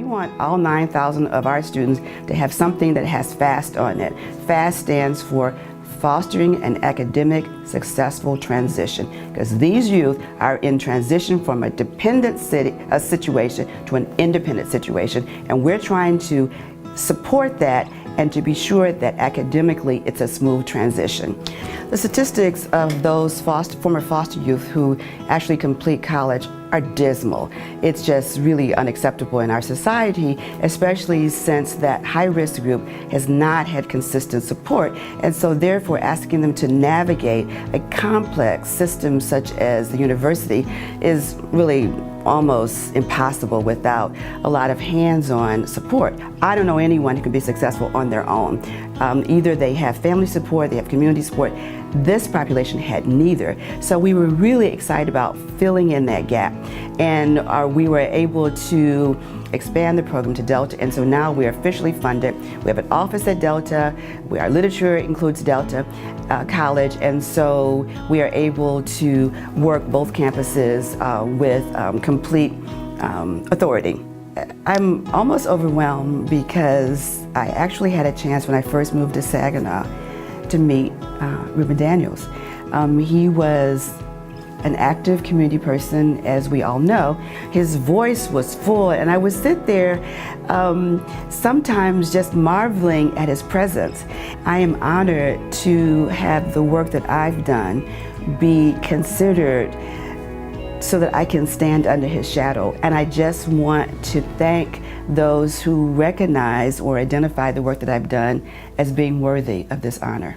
We want all 9,000 of our students to have something that has FAST on it. FAST stands for Fostering an Academic Successful Transition, because these youth are in transition from a dependent situation to an independent situation, and we're trying to support that and to be sure that academically it's a smooth transition. The statistics of those former foster youth who actually complete college are dismal. It's just really unacceptable in our society, especially since that high-risk group has not had consistent support, and so therefore asking them to navigate a complex system such as the university is really almost impossible without a lot of hands-on support. I don't know anyone who can be successful on their own. Either they have family support, they have community support. This population had neither. So we were really excited about filling in that gap. And we were able to expand the program to Delta, and so now we are officially funded. We have an office at Delta, our literature includes Delta College, and so we are able to work both campuses with complete authority. I'm almost overwhelmed because I actually had a chance when I first moved to Saginaw to meet Ruben Daniels. He was an active community person, as we all know. His voice was full, and I would sit there sometimes just marveling at his presence. I am honored to have the work that I've done be considered so that I can stand under his shadow. And I just want to thank those who recognize or identify the work that I've done as being worthy of this honor.